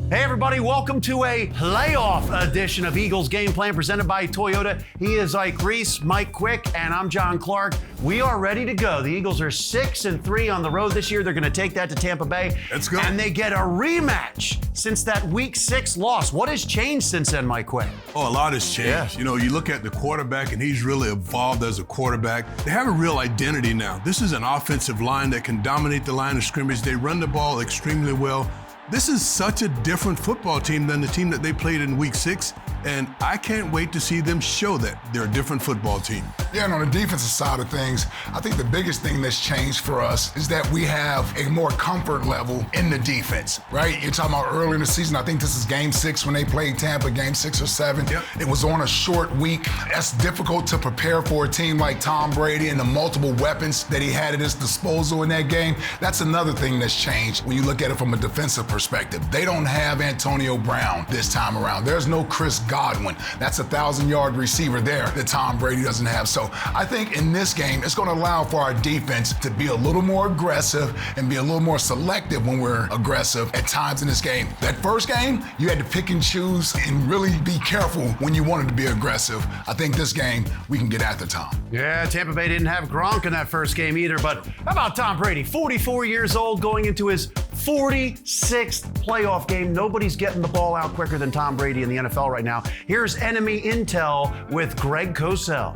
Hey everybody, welcome to a playoff edition of Eagles Game Plan presented by Toyota. He is Ike Reese, Mike Quick, and I'm John Clark. We are ready to go. The Eagles are 6-3 on the road this year. They're going to take that to Tampa Bay. Let's go. And they get a rematch since that Week 6 loss. What has changed since then, Mike Quick? Oh, a lot has changed. Yeah. You know, you look at the quarterback, and he's really evolved as a quarterback. They have a real identity now. This is an offensive line that can dominate the line of scrimmage. They run the ball extremely well. This is such a different football team than the team that they played in Week 6, and I can't wait to see them show that they're a different football team. Yeah, and on the defensive side of things, I think the biggest thing that's changed for us is that we have a more comfort level in the defense, right? You're talking about early in the season. I think this is Game 6 when they played Tampa, Game 6 or 7. Yep. It was on a short week. That's difficult to prepare for a team like Tom Brady and the multiple weapons that he had at his disposal in that game. That's another thing that's changed when you look at it from a defensive perspective. They don't have Antonio Brown this time around. There's no Chris Godwin. That's a 1,000-yard receiver there that Tom Brady doesn't have. So I think in this game, it's going to allow for our defense to be a little more aggressive and be a little more selective when we're aggressive at times in this game. That first game, you had to pick and choose and really be careful when you wanted to be aggressive. I think this game, we can get after Tom. Yeah, Tampa Bay didn't have Gronk in that first game either, but how about Tom Brady? 44 years old, going into his 46th playoff game. Nobody's getting the ball out quicker than Tom Brady in the NFL right now. Here's enemy intel with Greg Cosell.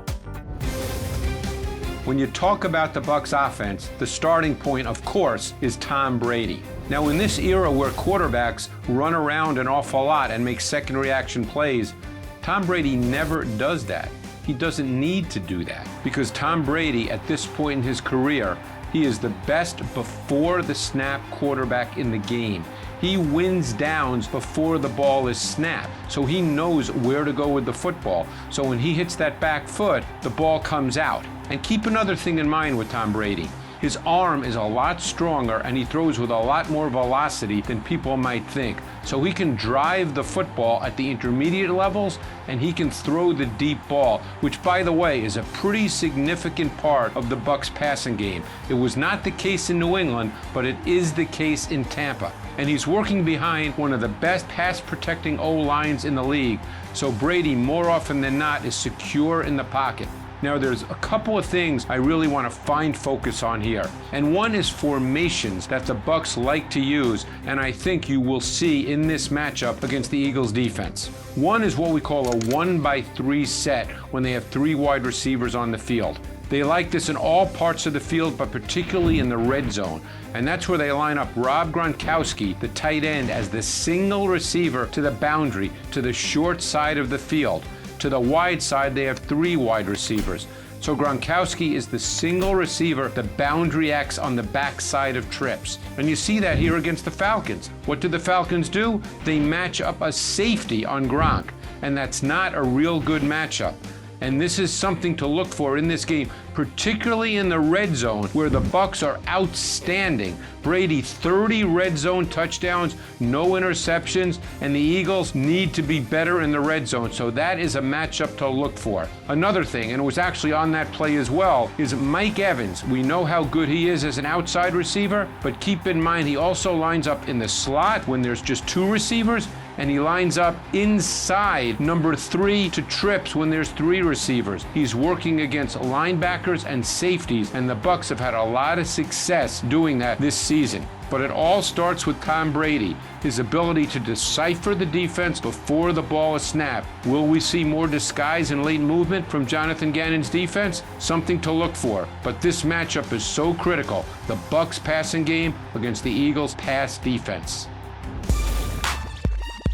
When you talk about the Bucs offense, the starting point, of course, is Tom Brady. Now, in this era where quarterbacks run around an awful lot and make second reaction plays, Tom Brady never does that. He doesn't need to do that because Tom Brady, at this point in his career, he is the best before the snap quarterback in the game. He wins downs before the ball is snapped, so he knows where to go with the football. So when he hits that back foot, the ball comes out. And keep another thing in mind with Tom Brady. His arm is a lot stronger and he throws with a lot more velocity than people might think. So he can drive the football at the intermediate levels and he can throw the deep ball, which, by the way, is a pretty significant part of the Bucs passing game. It was not the case in New England, but it is the case in Tampa. And he's working behind one of the best pass protecting O-lines in the league. So Brady, more often than not, is secure in the pocket. Now, there's a couple of things I really want to find focus on here. And one is formations that the Bucs like to use, and I think you will see in this matchup against the Eagles defense. One is what we call a 1-by-3 set when they have 3 wide receivers on the field. They like this in all parts of the field, but particularly in the red zone. And that's where they line up Rob Gronkowski, the tight end, as the single receiver to the boundary, to the short side of the field. To the wide side, they have 3 wide receivers. So Gronkowski is the single receiver, the boundary X on the backside of trips. And you see that here against the Falcons. What do the Falcons do? They match up a safety on Gronk. And that's not a real good matchup. And this is something to look for in this game, particularly in the red zone, where the Bucs are outstanding. Brady, 30 red zone touchdowns, no interceptions, and the Eagles need to be better in the red zone. So that is a matchup to look for. Another thing, and it was actually on that play as well, is Mike Evans. We know how good he is as an outside receiver, but keep in mind he also lines up in the slot when there's just 2 receivers, and he lines up inside number 3 to trips when there's 3 receivers. He's working against linebackers and safeties, and the Bucs have had a lot of success doing that this season. But it all starts with Tom Brady, his ability to decipher the defense before the ball is snapped. Will we see more disguise and late movement from Jonathan Gannon's defense? Something to look for. But this matchup is so critical. The Bucs passing game against the Eagles pass defense.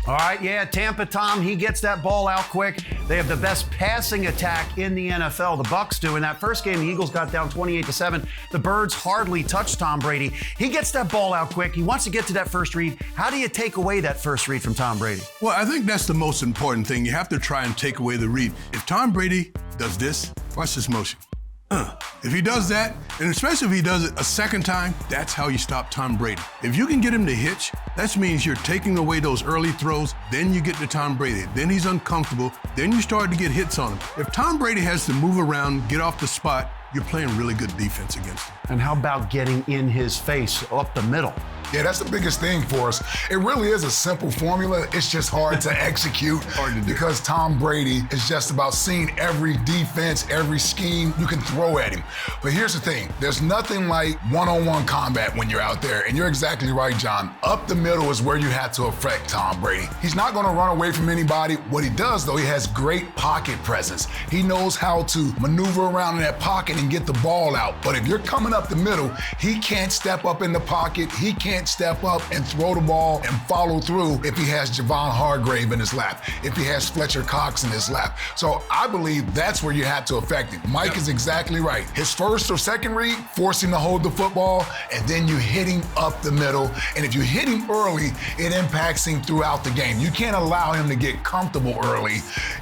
All right, yeah, Tampa Tom, he gets that ball out quick. They have the best passing attack in the NFL. The Bucs do. In that first game, the Eagles got down 28-7. The Birds hardly touched Tom Brady. He gets that ball out quick. He wants to get to that first read. How do you take away that first read from Tom Brady? Well, I think that's the most important thing. You have to try and take away the read. If Tom Brady does this, watch this motion. If he does that, and especially if he does it a second time, that's how you stop Tom Brady. If you can get him to hitch, that means you're taking away those early throws, then you get to Tom Brady. Then he's uncomfortable, then you start to get hits on him. If Tom Brady has to move around, get off the spot, you're playing really good defense against him. And how about getting in his face up the middle? Yeah, that's the biggest thing for us. It really is a simple formula. It's just hard to execute because Tom Brady is just about seeing every defense, every scheme you can throw at him. But here's the thing. There's nothing like one-on-one combat when you're out there. And you're exactly right, John. Up the middle is where you have to affect Tom Brady. He's not going to run away from anybody. What he does, though, he has great pocket presence. He knows how to maneuver around in that pocket and get the ball out. But if you're coming up the middle, he can't step up in the pocket. He can't step up and throw the ball and follow through if he has Javon Hargrave in his lap, if he has Fletcher Cox in his lap. So I believe that's where you have to affect him. Mike is exactly right. His first or second read, force him to hold the football, and then you hit him up the middle. And if you hit him early, it impacts him throughout the game. You can't allow him to get comfortable early.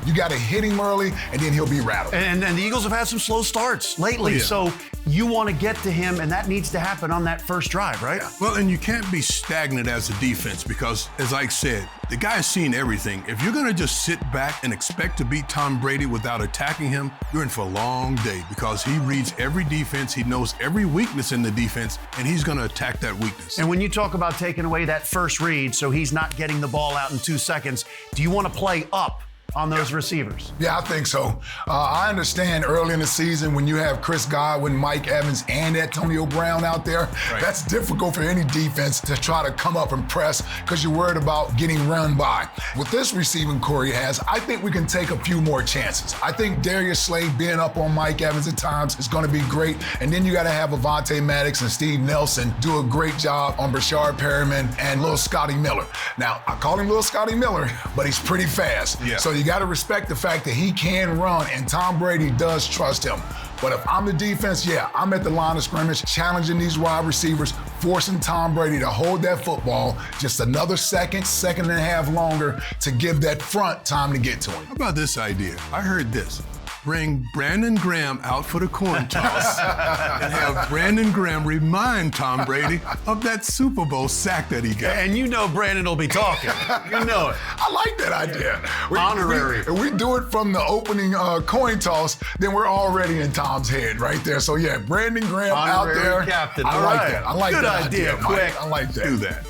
You got to hit him early, and then he'll be rattled. And the Eagles have had some slow starts lately, so you want to get to him, and that needs to happen on that first drive, right? Well, and you can't be stagnant as a defense because, as Ike said, the guy's seen everything. If you're going to just sit back and expect to beat Tom Brady without attacking him, you're in for a long day because he reads every defense, he knows every weakness in the defense, and he's going to attack that weakness. And when you talk about taking away that first read so he's not getting the ball out in 2 seconds, do you want to play up on those receivers? Yeah, I think so. I understand early in the season when you have Chris Godwin, Mike Evans, and Antonio Brown out there, that's difficult for any defense to try to come up and press because you're worried about getting run by. With this receiving core he has, I think we can take a few more chances. I think Darius Slade being up on Mike Evans at times is going to be great. And then you got to have Avonte Maddox and Steve Nelson do a great job on Brashard Perriman and Little Scotty Miller. Now, I call him Little Scotty Miller, but he's pretty fast. So you got to respect the fact that he can run, and Tom Brady does trust him. But if I'm the defense, I'm at the line of scrimmage, challenging these wide receivers, forcing Tom Brady to hold that football just another second and a half longer to give that front time to get to him. How about this idea? I heard this. Bring Brandon Graham out for the coin toss and have Brandon Graham remind Tom Brady of that Super Bowl sack that he got. And you know Brandon will be talking. You know it. I like that idea. Honorary. If we do it from the opening coin toss, then we're already in Tom's head right there. So Brandon Graham Honorary out there. captain. I like that. I like Good that idea, Mike. quick. I like that. Do that.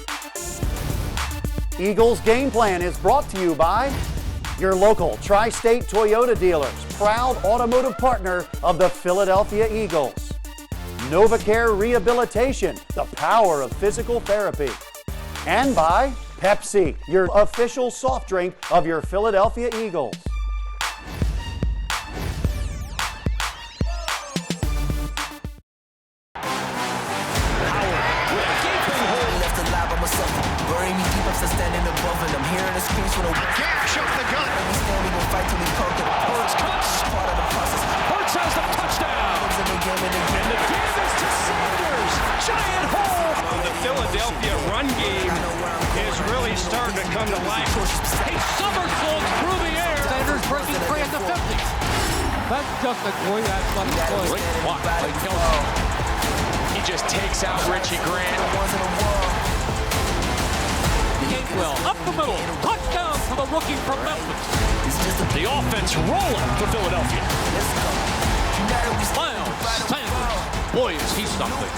Eagles Game Plan is brought to you by your local Tri-State Toyota dealers, proud automotive partner of the Philadelphia Eagles. NovaCare Rehabilitation, the power of physical therapy. And by Pepsi, your official soft drink of your Philadelphia Eagles. Gash up the gut. Hurts cuts. Hurts has the touchdown. And the give is to Sanders. Giant hole. The Philadelphia run game is really starting to come to life. He somersaults through the air. Sanders breaking free at the 50. That's just a great athletic play. Great block by Kelsey. He just takes out Richie Grant. Gainwell up the middle. Touchdown for the rookie from Memphis. The offense rolling for Philadelphia. Miles Sanders. Boy, is he something.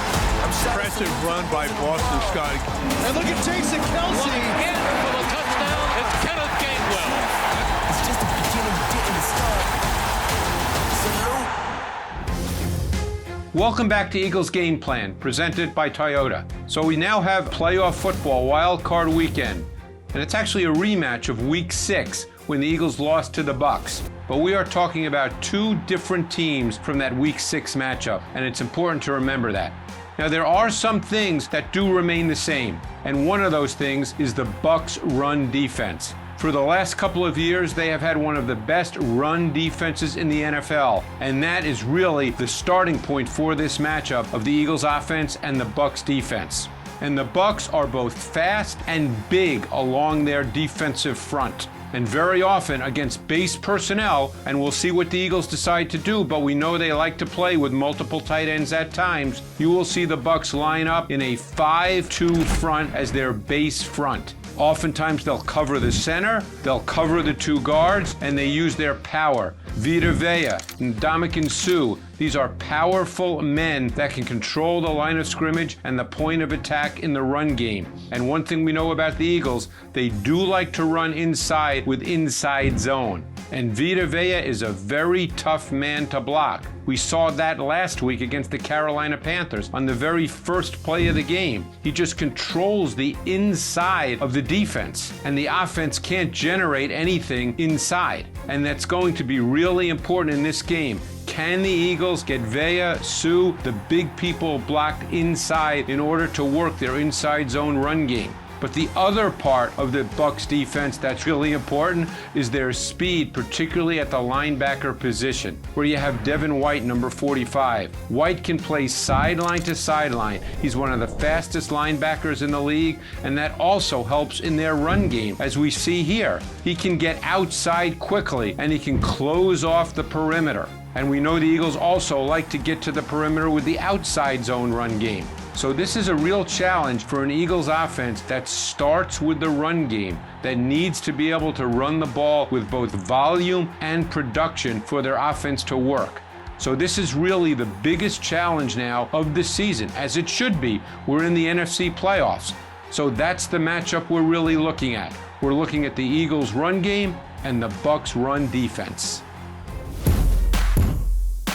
Impressive run by Boston Scott. And look at Jason Kelsey. In for the touchdown. It's Kenneth Gainwell. It's just the beginning, getting the start. Welcome back to Eagles Game Plan, presented by Toyota. So we now have playoff football wild card weekend, and it's actually a rematch of Week 6 when the Eagles lost to the Bucs. But we are talking about two different teams from that Week 6 matchup, and it's important to remember that. Now there are some things that do remain the same, and one of those things is the Bucs' run defense. For the last couple of years, they have had one of the best run defenses in the NFL, and that is really the starting point for this matchup of the Eagles offense and the Bucs defense. And the Bucs are both fast and big along their defensive front, and very often against base personnel, and we'll see what the Eagles decide to do, but we know they like to play with multiple tight ends at times. You will see the Bucs line up in a 5-2 front as their base front. Oftentimes they'll cover the center, they'll cover the two guards, and they use their power. Vita Vea, Ndamukong Suh, These are powerful men that can control the line of scrimmage and the point of attack in the run game. And one thing we know about the Eagles, they do like to run inside with inside zone. And Vita Vea is a very tough man to block. We saw that last week against the Carolina Panthers on the very first play of the game. He just controls the inside of the defense, and the offense can't generate anything inside. And that's going to be really important in this game. Can the Eagles get Vea, Sue, the big people blocked inside in order to work their inside zone run game? But the other part of the Bucs defense that's really important is their speed, particularly at the linebacker position, where you have Devin White, number 45. White can play sideline to sideline. He's one of the fastest linebackers in the league, and that also helps in their run game, as we see here. He can get outside quickly, and he can close off the perimeter. And we know the Eagles also like to get to the perimeter with the outside zone run game. So this is a real challenge for an Eagles offense that starts with the run game, that needs to be able to run the ball with both volume and production for their offense to work. So this is really the biggest challenge now of the season, as it should be. We're in the NFC playoffs. So that's the matchup we're really looking at. We're looking at the Eagles' run game and the Bucs' run defense.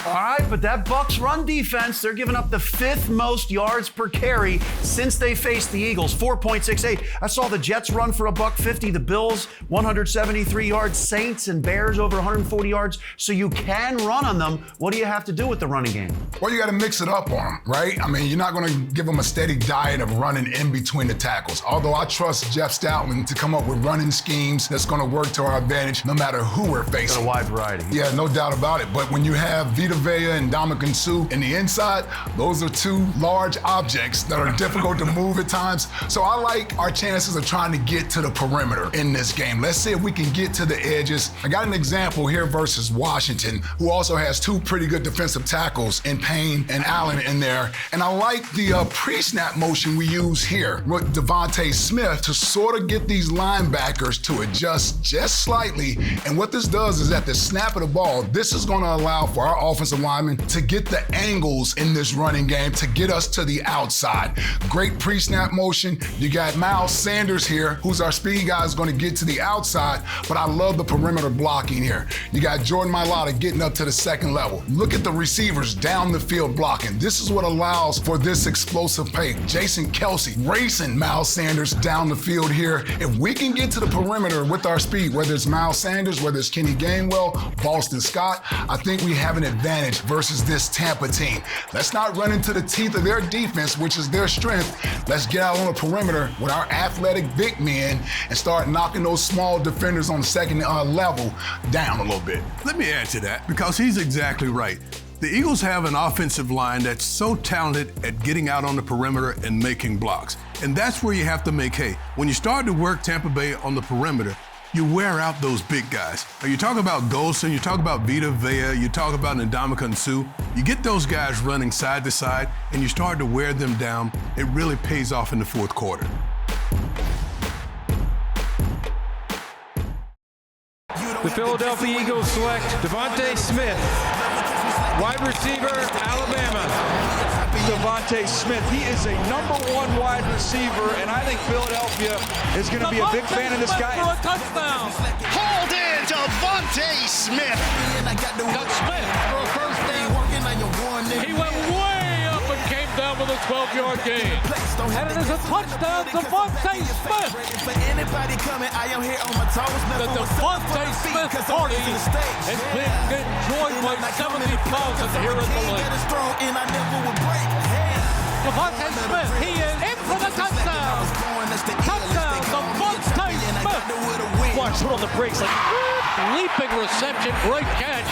All right, but that Bucs run defense, they're giving up the 5th most yards per carry since they faced the Eagles, 4.68. I saw the Jets run for $150, the Bills 173 yards, Saints and Bears over 140 yards. So you can run on them. What do you have to do with the running game? Well, you got to mix it up on them, right? I mean, you're not going to give them a steady diet of running in between the tackles. Although I trust Jeff Stoutland to come up with running schemes that's going to work to our advantage no matter who we're facing. Got a wide variety. Yeah, no doubt about it. But when you have Vita Vea and Ndamukong Suh in the inside, those are two large objects that are difficult to move at times. So I like our chances of trying to get to the perimeter in this game. Let's see if we can get to the edges. I got an example here versus Washington, who also has 2 pretty good defensive tackles in Payne and Allen in there. And I like the pre-snap motion we use here with Devontae Smith to sort of get these linebackers to adjust just slightly. And what this does is at the snap of the ball, this is going to allow for our offensive linemen to get the angles in this running game to get us to the outside. Great pre-snap motion. You got Miles Sanders here, who's our speed guy, is going to get to the outside, but I love the perimeter blocking here. You got Jordan Mailata getting up to the 2nd level. Look at the receivers down the field blocking. This is what allows for this explosive pace. Jason Kelsey racing Miles Sanders down the field here. If we can get to the perimeter with our speed, whether it's Miles Sanders, whether it's Kenny Gainwell, Boston Scott, I think we have an advantage versus this Tampa team. Let's not run into the teeth of their defense, which is their strength. Let's get out on the perimeter with our athletic big men and start knocking those small defenders on the 2nd level down a little bit. Let me add to that, because he's exactly right. The Eagles have an offensive line that's so talented at getting out on the perimeter and making blocks. And that's where you have to make hay. When you start to work Tampa Bay on the perimeter, you wear out those big guys. Now, you talk about Golson, you talk about Vita Vea, you talk about Ndamukong Suh. You get those guys running side to side, and you start to wear them down. It really pays off in the 4th quarter. The Philadelphia Eagles select Devontae Smith, wide receiver, Alabama. Devontae Smith, he is a #1 wide receiver, and I think Philadelphia is going to be a big fan of this guy. For a touchdown. Hold in, Devontae Smith. Got Smith for a first down. He went way up and came down with a 12-yard gain. And it is a touchdown, Devontae Smith. The Devontae Smith party has been enjoyed by 70,000 here at the lake. Devontae Smith, he is in for the touchdown. Touchdown, Devontae Smith. Watch, put on the brakes like leaping reception, great catch.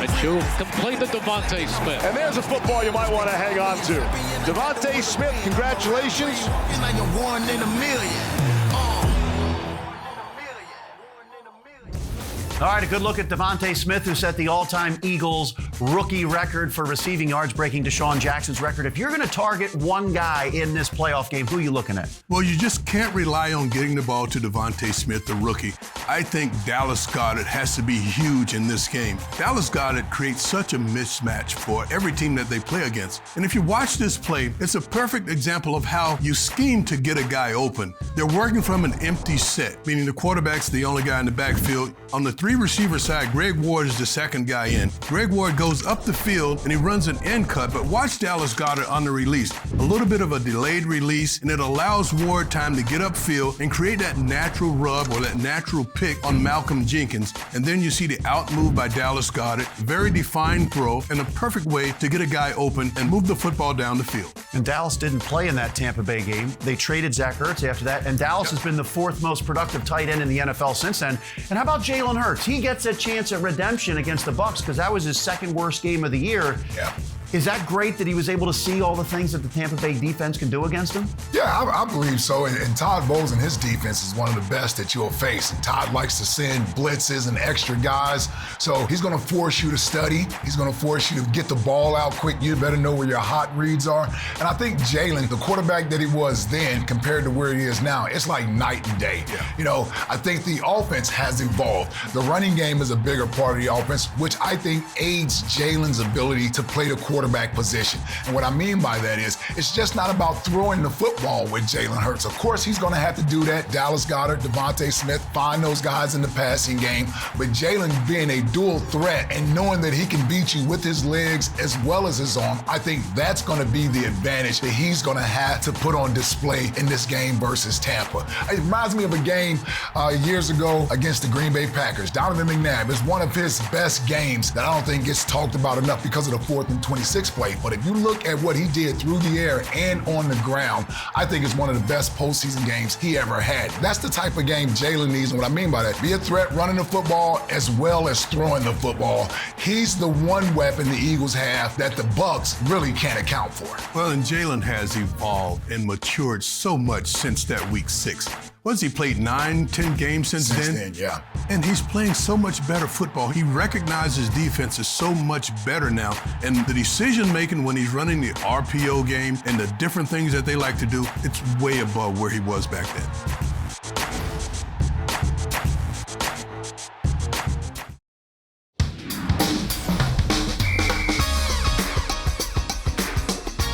And she'll complete the Devontae Smith. And there's a football you might want to hang on to. Devontae Smith, congratulations. All right, a good look at Devontae Smith, who set the all-time Eagles rookie record for receiving yards, breaking Deshaun Jackson's record. If you're going to target one guy in this playoff game, who are you looking at? Well, you just can't rely on getting the ball to Devontae Smith, the rookie. I think Dallas Goedert has to be huge in this game. Dallas Goedert creates such a mismatch for every team that they play against. And if you watch this play, it's a perfect example of how you scheme to get a guy open. They're working from an empty set, meaning the quarterback's the only guy in the backfield. On the three receiver side, Greg Ward is the second guy in. Greg Ward goes up the field and he runs an end cut, but watch Dallas Goedert on the release. A little bit of a delayed release, and it allows Ward time to get upfield and create that natural rub or that natural pick on Malcolm Jenkins. And then you see the out move by Dallas Goedert, very defined throw, and a perfect way to get a guy open and move the football down the field. And Dallas didn't play in that Tampa Bay game. They traded Zach Ertz after that, and Dallas has been the fourth most productive tight end in the NFL since then. And how about Jalen Hurts? He gets a chance at redemption against the Bucs because that was his second worst game of the year. Yeah. Is that great that he was able to see all the things that the Tampa Bay defense can do against him? Yeah, I believe so. And Todd Bowles and his defense is one of the best that you'll face. And Todd likes to send blitzes and extra guys. So he's going to force you to study. He's going to force you to get the ball out quick. You better know where your hot reads are. And I think Jalen, the quarterback that he was then compared to where he is now, it's like night and day. Yeah. You know, I think the offense has evolved. The running game is a bigger part of the offense, which I think aids Jalen's ability to play the quarterback position. And what I mean by that is, it's just not about throwing the football with Jalen Hurts. Of course, he's going to have to do that. Dallas Goedert, Devontae Smith, find those guys in the passing game. But Jalen being a dual threat and knowing that he can beat you with his legs as well as his arm, I think that's going to be the advantage that he's going to have to put on display in this game versus Tampa. It reminds me of a game years ago against the Green Bay Packers. Donovan McNabb is one of his best games that I don't think gets talked about enough because of the 4th and 26 play. But if you look at what he did through the air and on the ground, I think it's one of the best postseason games he ever had. That's the type of game Jalen needs. And what I mean by that, be a threat running the football as well as throwing the football. He's the one weapon the Eagles have that the Bucs really can't account for. Well, and Jalen has evolved and matured so much since that week 6. What's he played 9, 10 games since then? Yeah. And he's playing so much better football. He recognizes defense is so much better now. And the decision making when he's running the RPO game and the different things that they like to do, it's way above where he was back then.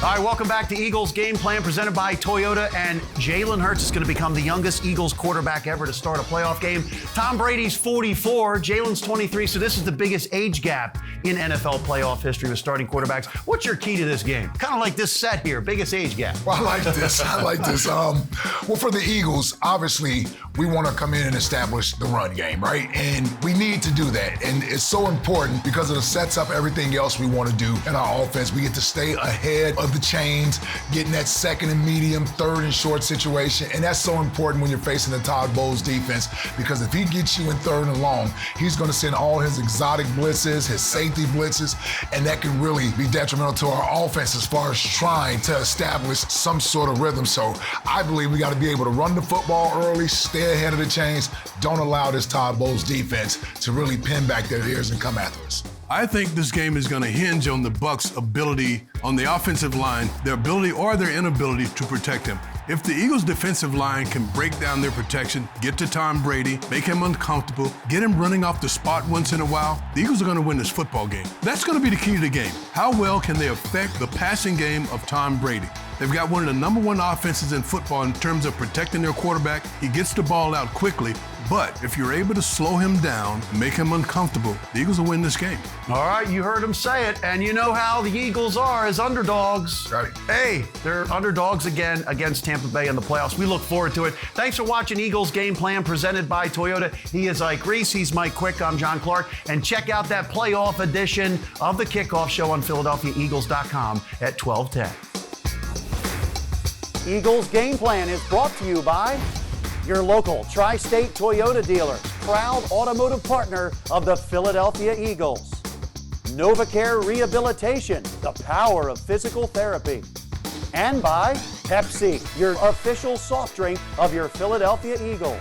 All right, welcome back to Eagles Game Plan presented by Toyota. And Jalen Hurts is going to become the youngest Eagles quarterback ever to start a playoff game. Tom Brady's 44, Jalen's 23, so this is the biggest age gap in NFL playoff history with starting quarterbacks. What's your key to this game? Kind of like this set here, biggest age gap. Well, I like this. Well, for the Eagles, obviously, we want to come in and establish the run game, right? And we need to do that. And it's so important because it sets up everything else we want to do in our offense. We get to stay ahead of the chains, getting that second and medium, third and short situation. And that's so important when you're facing the Todd Bowles defense, because if he gets you in third and long, he's going to send all his exotic blitzes, his safety blitzes, and that can really be detrimental to our offense as far as trying to establish some sort of rhythm. So I believe we got to be able to run the football early, stay ahead of the chains, don't allow this Todd Bowles defense to really pin back their ears and come after us. I think this game is going to hinge on the Bucs' ability on the offensive line, their ability or their inability to protect him. If the Eagles' defensive line can break down their protection, get to Tom Brady, make him uncomfortable, get him running off the spot once in a while, the Eagles are going to win this football game. That's going to be the key to the game. How well can they affect the passing game of Tom Brady? They've got one of the #1 offenses in football in terms of protecting their quarterback. He gets the ball out quickly, but if you're able to slow him down, make him uncomfortable, the Eagles will win this game. All right, you heard him say it, and you know how the Eagles are as underdogs. Right. Hey, they're underdogs again against Tampa Bay in the playoffs. We look forward to it. Thanks for watching Eagles Game Plan presented by Toyota. He is Ike Reese. He's Mike Quick. I'm John Clark. And check out that playoff edition of the Kickoff Show on PhiladelphiaEagles.com at 12:10. Eagles Game Plan is brought to you by your local Tri-State Toyota dealers, proud automotive partner of the Philadelphia Eagles. NovaCare Rehabilitation, the power of physical therapy. And by Pepsi, your official soft drink of your Philadelphia Eagles.